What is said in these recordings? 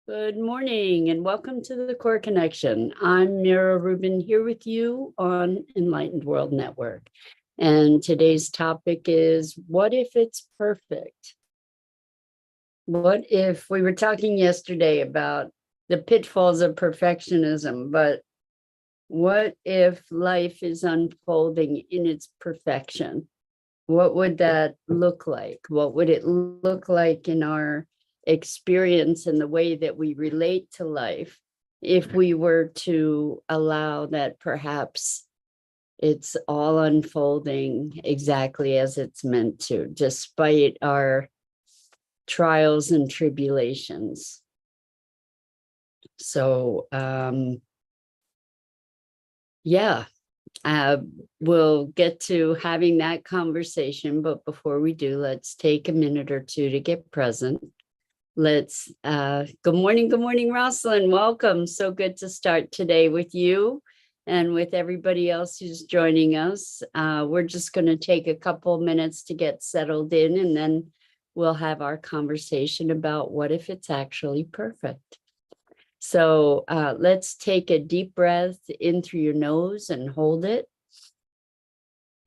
Good morning and welcome to the Core Connection. I'm Mira Rubin here with you on Enlightened World Network. And today's topic is, what if it's perfect? What if we were talking yesterday about the pitfalls of perfectionism, but what if life is unfolding in its perfection? What would that look like? What would it look like in our experience and the way that we relate to life if we were to allow that perhaps it's all unfolding exactly as it's meant to, despite our trials and tribulations? So, yeah. We'll get to having that conversation, but before we do, let's take a minute or two to get present. Good morning, Rosalind. Welcome. So good to start today with you and with everybody else who's joining us. We're just going to take a couple minutes to get settled in, and then we'll have our conversation about what if it's actually perfect. So let's take a deep breath in through your nose and hold it.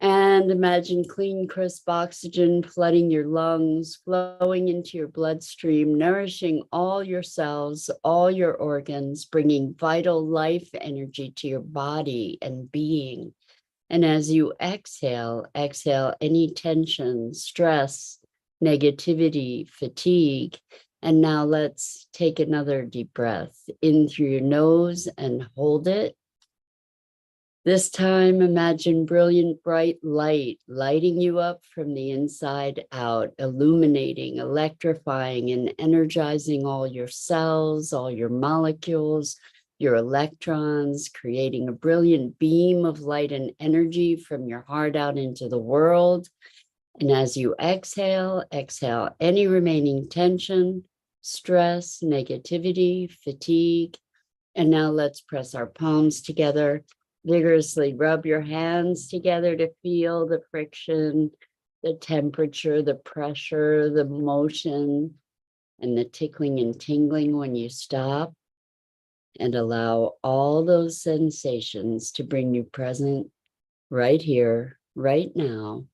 And imagine clean, crisp oxygen flooding your lungs, flowing into your bloodstream, nourishing all your cells, all your organs, bringing vital life energy to your body and being. And as you exhale any tension, stress, negativity, fatigue. And now let's take another deep breath in through your nose and hold it. This time, imagine brilliant, bright light lighting you up from the inside out, illuminating, electrifying, and energizing all your cells, all your molecules, your electrons, creating a brilliant beam of light and energy from your heart out into the world. And as you exhale any remaining tension, stress, negativity, fatigue. And now let's press our palms together, vigorously rub your hands together to feel the friction, the temperature, the pressure, the motion, and the tickling and tingling when you stop. And allow all those sensations to bring you present right here, right now,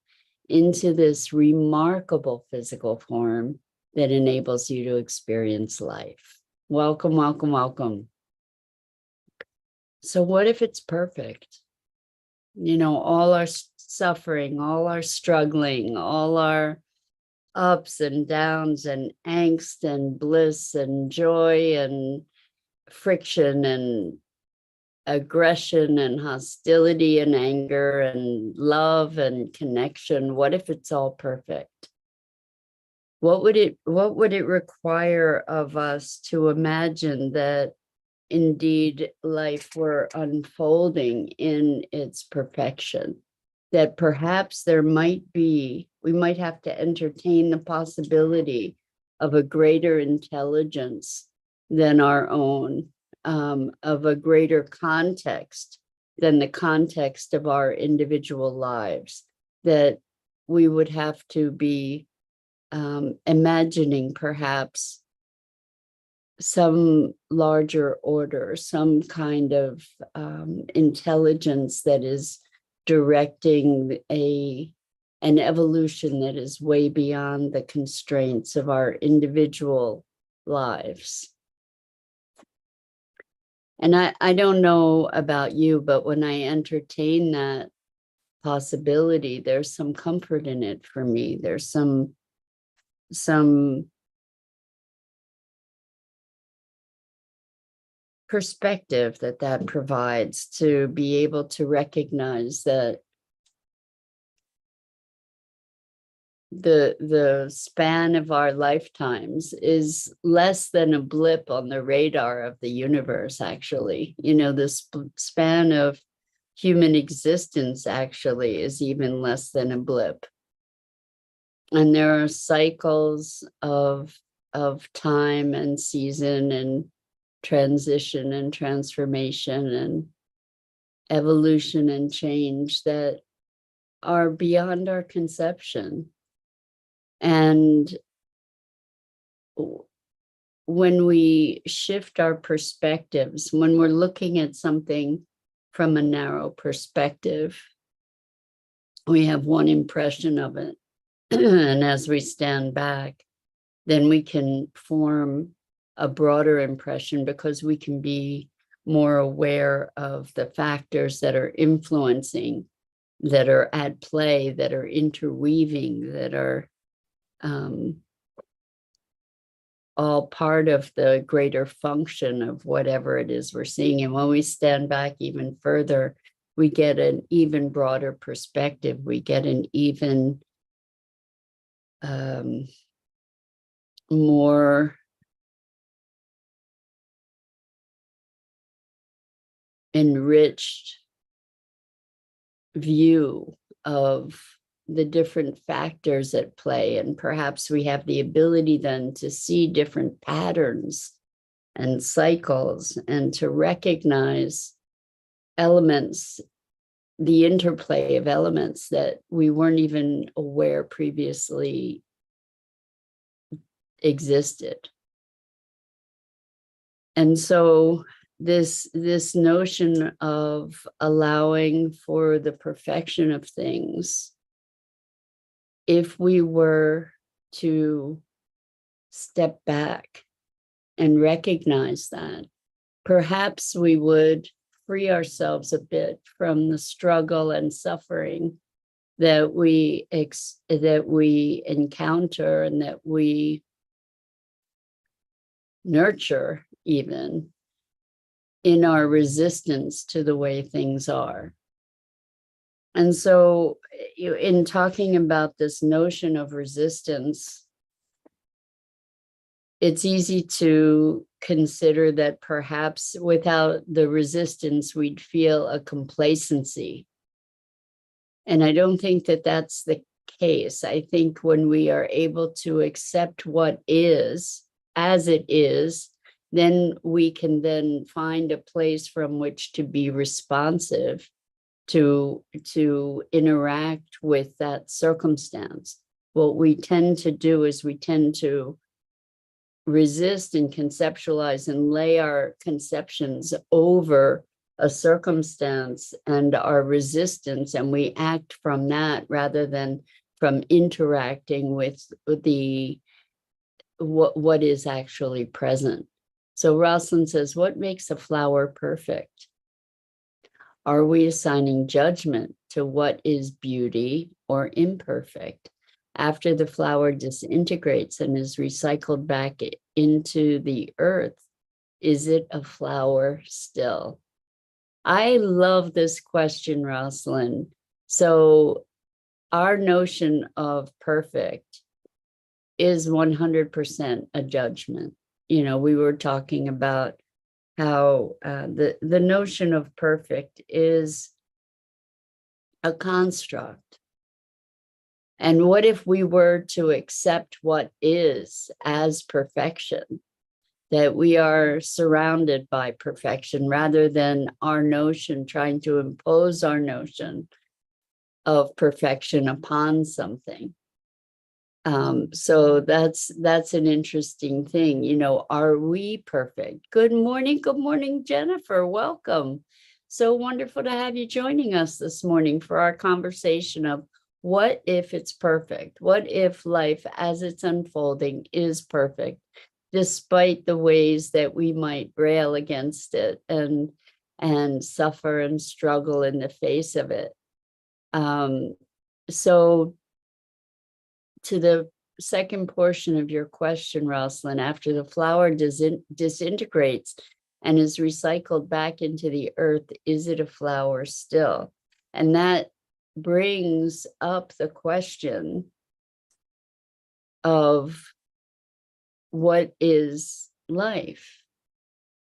into this remarkable physical form that enables you to experience life. Welcome, welcome, welcome. So what if it's perfect? You know, all our suffering, all our struggling, all our ups and downs and angst and bliss and joy and friction and aggression and hostility and anger and love and connection. What if it's all perfect? What would it require of us to imagine that indeed life were unfolding in its perfection? That perhaps we might have to entertain the possibility of a greater intelligence than our own, of a greater context than the context of our individual lives, that we would have to be imagining perhaps some larger order, some kind of intelligence that is directing an evolution that is way beyond the constraints of our individual lives. And I don't know about you, but when I entertain that possibility, there's some comfort in it for me. There's some perspective that provides, to be able to recognize that the span of our lifetimes is less than a blip on the radar of the universe, actually. You know, the span of human existence actually is even less than a blip. And there are cycles of time and season and transition and transformation and evolution and change that are beyond our conception. And when we shift our perspectives, when we're looking at something from a narrow perspective, we have one impression of it. And as we stand back, then we can form a broader impression because we can be more aware of the factors that are influencing, that are at play, that are interweaving, that are all part of the greater function of whatever it is we're seeing. And when we stand back even further, we get an even broader perspective. We get an even more enriched view of the different factors at play. And perhaps we have the ability then to see different patterns and cycles and to recognize elements, the interplay of elements that we weren't even aware previously existed. And so this notion of allowing for the perfection of things, if we were to step back and recognize that, perhaps we would free ourselves a bit from the struggle and suffering that we encounter and that we nurture even in our resistance to the way things are. And so in talking about this notion of resistance, it's easy to consider that perhaps without the resistance, we'd feel a complacency. And I don't think that that's the case. I think when we are able to accept what is as it is, then we can then find a place from which to be responsive to interact with that circumstance. What we tend to do is we tend to resist and conceptualize and lay our conceptions over a circumstance and our resistance, and we act from that rather than from interacting with the what is actually present. So Rosalind says, what makes a flower perfect? Are we assigning judgment to what is beauty or imperfect? After the flower disintegrates and is recycled back into the earth, is it a flower still? I love this question, Rosalind. So our notion of perfect is 100% a judgment. You know, we were talking about how the notion of perfect is a construct. And what if we were to accept what is as perfection, that we are surrounded by perfection rather than our notion trying to impose our notion of perfection upon something? So that's an interesting thing. You know, are we perfect? Good morning, Jennifer. Welcome. So wonderful to have you joining us this morning for our conversation of what if it's perfect? What if life as it's unfolding is perfect, despite the ways that we might rail against it and suffer and struggle in the face of it? So to the second portion of your question, Rosalind, after the flower disintegrates and is recycled back into the earth, is it a flower still? And that brings up the question of what is life?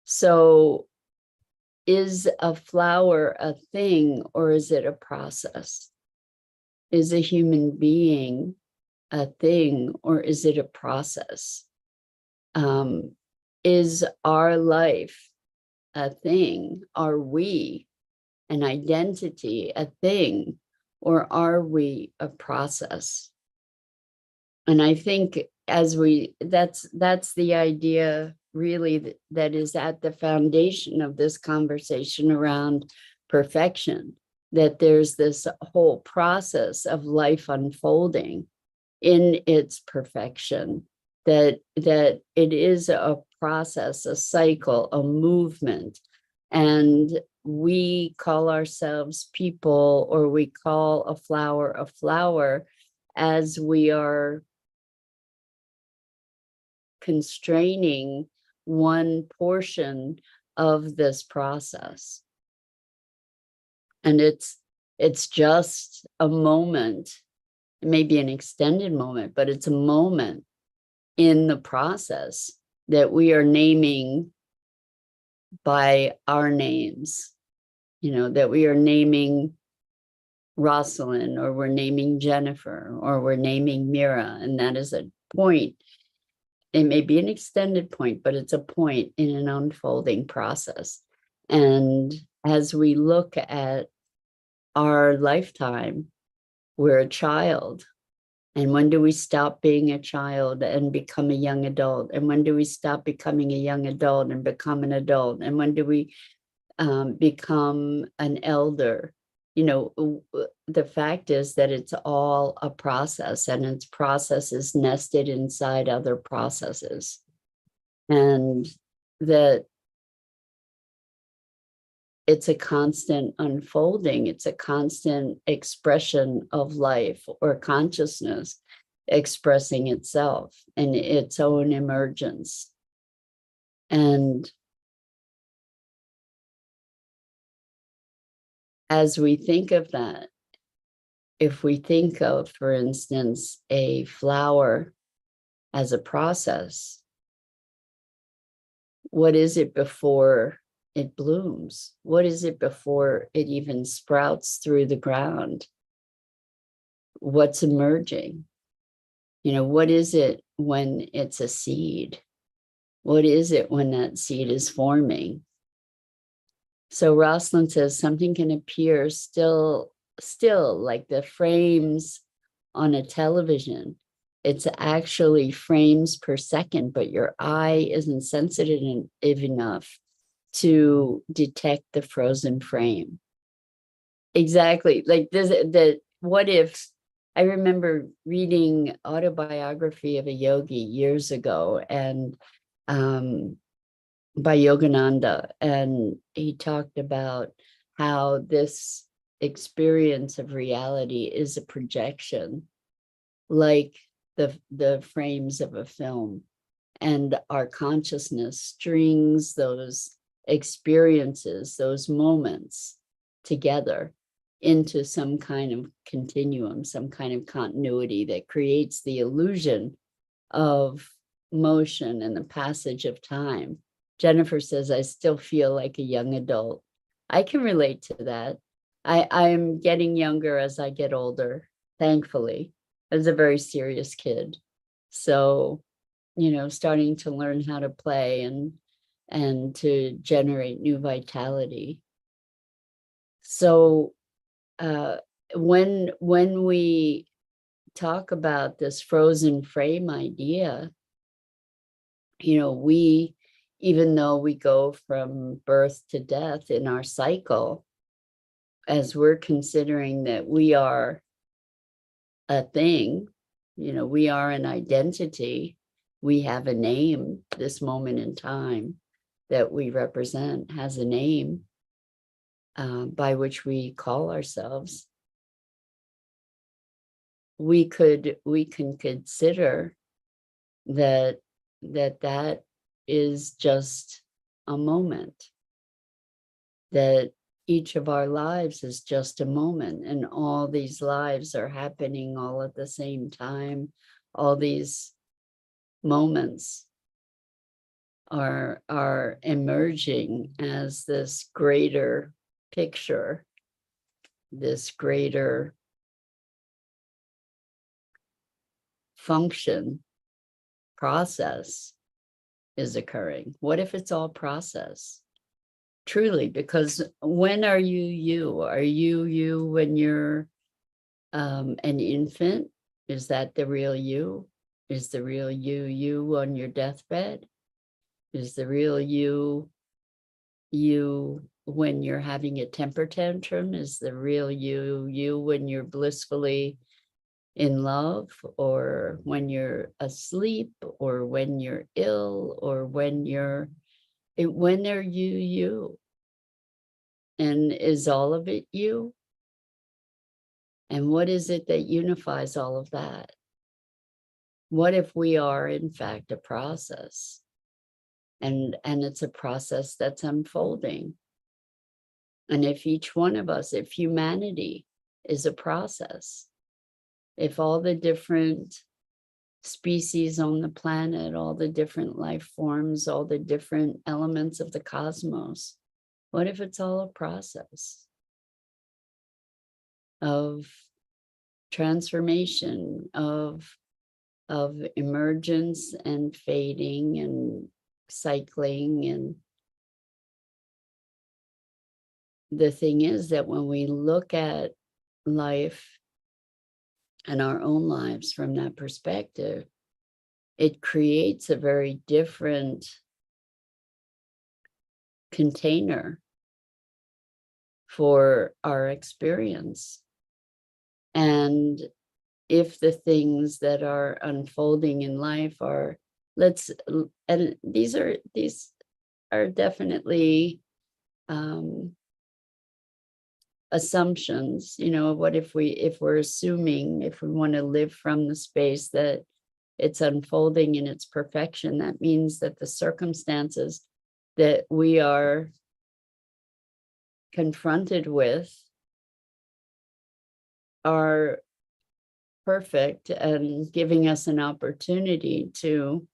So is a flower a thing or is it a process? Is a human being a thing or is it a process? Is our life a thing? Are we an identity, a thing, or are we a process? And I think that's the idea really that is at the foundation of this conversation around perfection, that there's this whole process of life unfolding in its perfection, that it is a process, a cycle, a movement. And we call ourselves people, or we call a flower as we are constraining one portion of this process. And it's just a moment. It may be an extended moment, but it's a moment in the process that we are naming by our names, that we are naming Rosalind, or we're naming Jennifer, or we're naming Mira. And that is a point. It may be an extended point, but it's a point in an unfolding process. And as we look at our lifetime, we're a child. And when do we stop being a child and become a young adult? And when do we stop becoming a young adult and become an adult? And when do we become an elder? The fact is that it's all a process, and its process is nested inside other processes. And that it's a constant unfolding. It's a constant expression of life or consciousness expressing itself in its own emergence. And as we think of that, if we think of, for instance, a flower as a process, what is it before it blooms? What is it before it even sprouts through the ground? What's emerging? What is it when it's a seed? What is it when that seed is forming? So Rosalind says something can appear still like the frames on a television. It's actually frames per second, but your eye isn't sensitive enough to detect the frozen frame. Exactly. Like this, what if, I remember reading autobiography of a yogi years ago, and by Yogananda, and he talked about how this experience of reality is a projection, like the frames of a film, and our consciousness strings those experiences, those moments together into some kind of continuum, some kind of continuity that creates the illusion of motion and the passage of time. Jennifer says, I still feel like a young adult. I can relate to that. I'm getting younger as I get older, thankfully. I was a very serious kid. So, starting to learn how to play and to generate new vitality. So when we talk about this frozen frame idea, we, even though we go from birth to death in our cycle, as we're considering that we are a thing, we are an identity, we have a name, this moment in time that we represent has a name by which we call ourselves. We can consider that is just a moment, that each of our lives is just a moment, and all these lives are happening all at the same time. All these moments are emerging as this greater picture, this greater function, process is occurring. What if it's all process? Truly, because when are you? Are you when you're an infant? Is that the real you? Is the real you on your deathbed? Is the real you when you're having a temper tantrum? Is the real you when you're blissfully in love, or when you're asleep, or when you're ill, or when are you? And is all of it you? And what is it that unifies all of that? What if we are in fact a process, and it's a process that's unfolding? And if each one of us, if humanity is a process, if all the different species on the planet, all the different life forms, all the different elements of the cosmos, what if it's all a process of transformation, of emergence and fading and cycling? And the thing is that when we look at life and our own lives from that perspective, it creates a very different container for our experience. And if the things that are unfolding in life are, and these are definitely assumptions, what if we're assuming, if we want to live from the space that it's unfolding in its perfection, that means that the circumstances that we are confronted with are perfect and giving us an opportunity to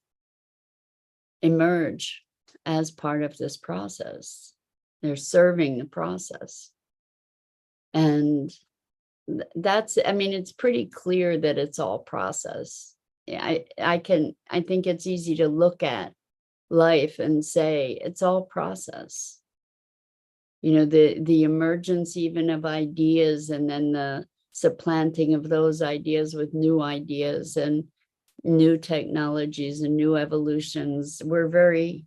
emerge as part of this process. They're serving the process. And it's pretty clear that it's all process. I think it's easy to look at life and say it's all process. The emergence even of ideas, and then the supplanting of those ideas with new ideas and new technologies and new evolutions. We're very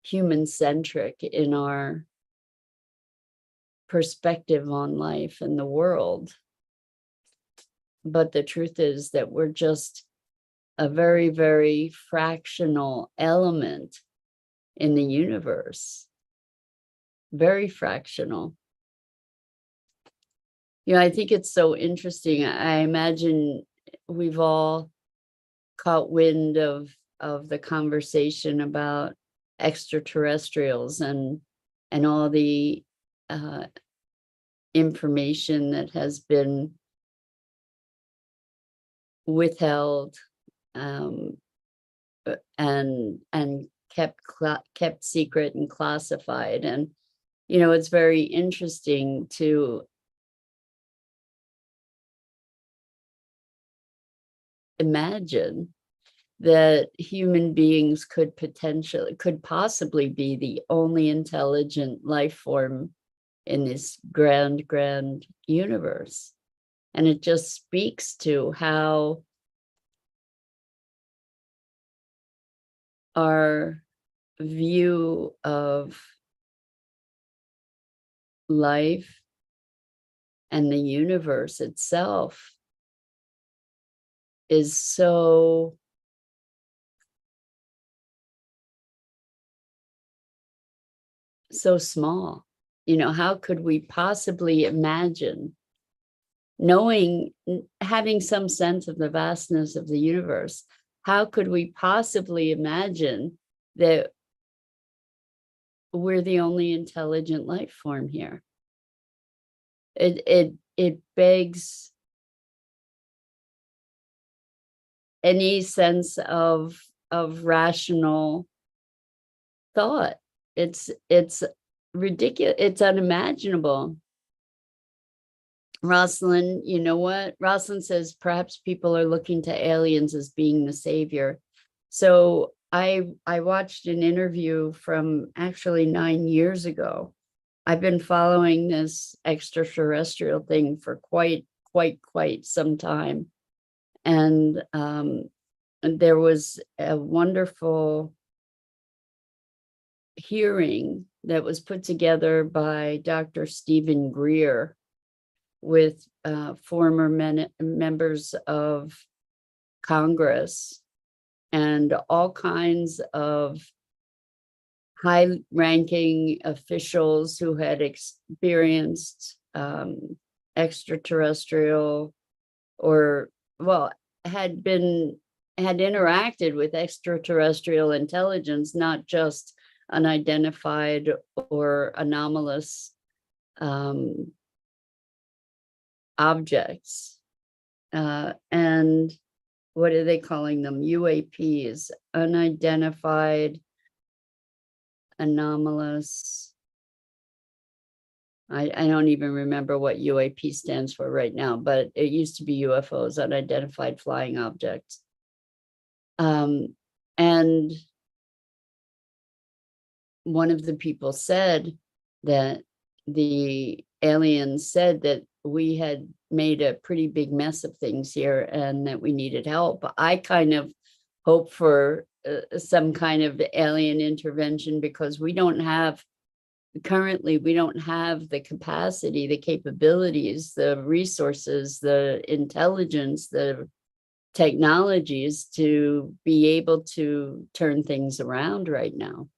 human-centric in our perspective on life and the world. But the truth is that we're just a very, very fractional element in the universe. Very fractional. I think it's so interesting. I imagine we've all caught wind of the conversation about extraterrestrials and all the information that has been withheld and kept secret and classified. And it's very interesting to imagine that human beings could possibly be the only intelligent life form in this grand universe. And it just speaks to how our view of life and the universe itself is so small. How could we possibly imagine, having some sense of the vastness of the universe, how could we possibly imagine that we're the only intelligent life form here? It begs any sense of rational thought. It's ridiculous. It's unimaginable. Rosalind, you know what? Rosalind says perhaps people are looking to aliens as being the savior. So I watched an interview from actually 9 years ago. I've been following this extraterrestrial thing for quite some time. And there was a wonderful hearing that was put together by Dr. Stephen Greer with former members of Congress and all kinds of high-ranking officials who had experienced extraterrestrial or, well, had interacted with extraterrestrial intelligence, not just unidentified or anomalous objects. And what are they calling them? UAPs, unidentified, anomalous. I don't even remember what UAP stands for right now, but it used to be UFOs, unidentified flying objects. And one of the people said that the aliens said that we had made a pretty big mess of things here and that we needed help. I kind of hope for some kind of alien intervention because currently we don't have the capacity, the capabilities, the resources, the intelligence, the technologies to be able to turn things around right now.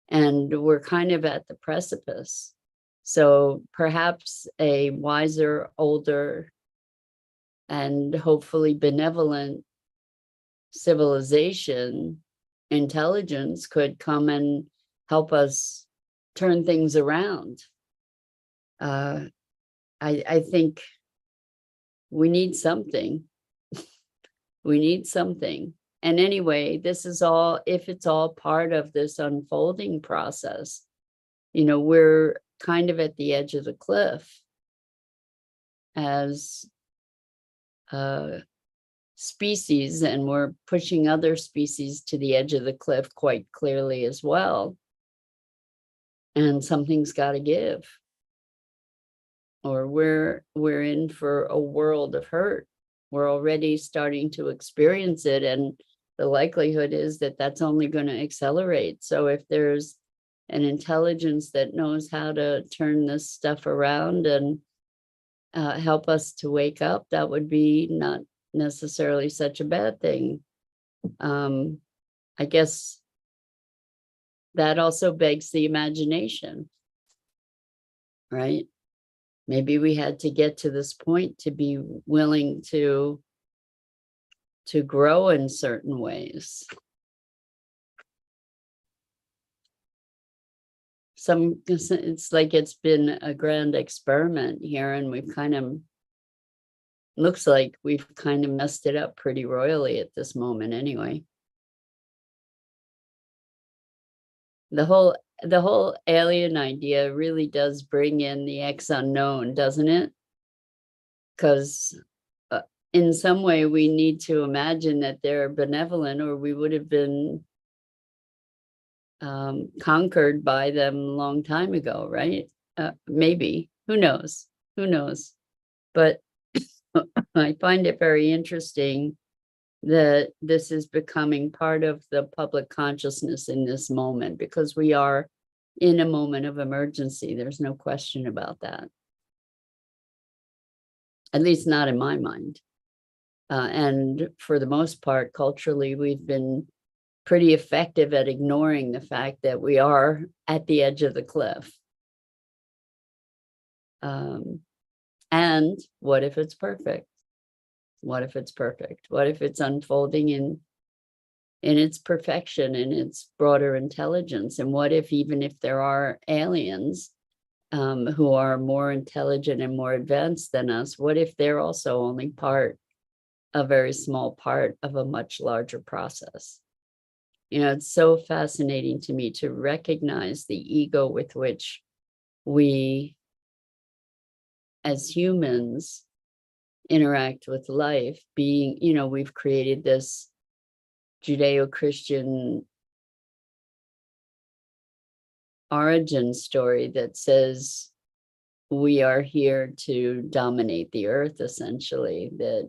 And we're kind of at the precipice. So perhaps a wiser, older, and hopefully benevolent civilization, intelligence could come and help us turn things around. I think we need something. We need something. And anyway, this is all, if it's all part of this unfolding process, we're kind of at the edge of the cliff as a species, and we're pushing other species to the edge of the cliff quite clearly as well. And something's got to give, or we're in for a world of hurt. We're already starting to experience it, and the likelihood is that that's only going to accelerate. So if there's an intelligence that knows how to turn this stuff around and help us to wake up, that would be not necessarily such a bad thing. I guess that also begs the imagination, right? Maybe we had to get to this point to be willing to grow in certain ways. It's like it's been a grand experiment here, and looks like we've kind of messed it up pretty royally at this moment anyway. The whole alien idea really does bring in the X unknown, doesn't it? Because in some way we need to imagine that they're benevolent, or we would have been conquered by them a long time ago, right? Maybe, who knows? But I find it very interesting that this is becoming part of the public consciousness in this moment, because we are in a moment of emergency. There's no question about that. At least not in my mind. And for the most part, culturally, we've been pretty effective at ignoring the fact that we are at the edge of the cliff. And what if it's perfect? What if it's perfect? What if it's unfolding in its perfection, in its broader intelligence? And what if, even if there are aliens who are more intelligent and more advanced than us, what if they're also only a very small part of a much larger process? It's so fascinating to me to recognize the ego with which we, as humans, interact with life. Being, we've created this Judeo-Christian origin story that says we are here to dominate the earth, essentially, that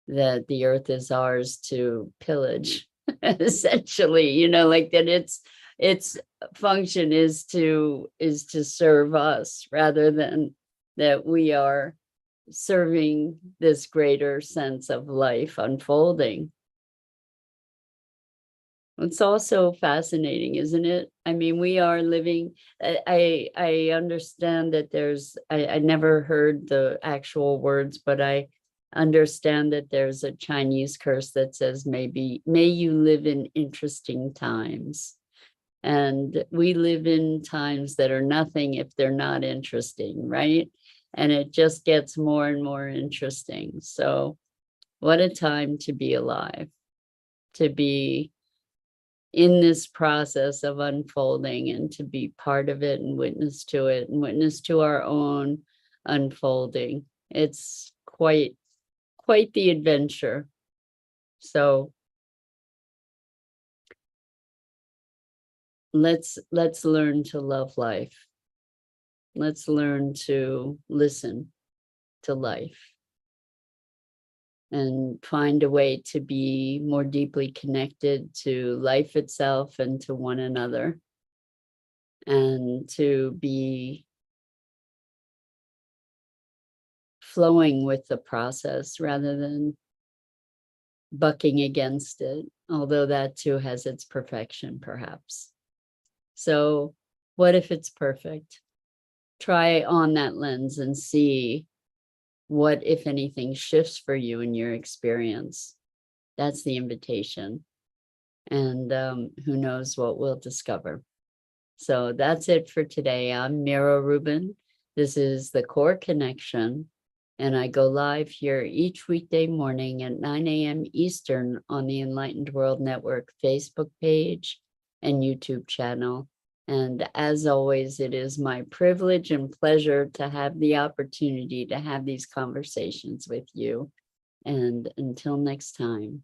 that the earth is ours to pillage, essentially, like that its function is to serve us rather than that we are serving this greater sense of life unfolding. It's also fascinating, isn't it? I mean, we are living, I understand that I never heard the actual words, but I understand that there's a Chinese curse that says, may you live in interesting times. And we live in times that are nothing if they're not interesting, right? And it just gets more and more interesting. So what a time to be alive, to be in this process of unfolding and to be part of it and witness to our own unfolding. It's quite the adventure. So let's learn to love life. Let's learn to listen to life and find a way to be more deeply connected to life itself and to one another, and to be flowing with the process rather than bucking against it, although that too has its perfection, perhaps. So what if it's perfect? Try on that lens and see what, if anything, shifts for you in your experience. That's the invitation. And who knows what we'll discover. So that's it for today. I'm Mira Rubin. This is The Core Connection. And I go live here each weekday morning at 9 a.m. Eastern on the Enlightened World Network Facebook page and YouTube channel. And as always, it is my privilege and pleasure to have the opportunity to have these conversations with you. And until next time.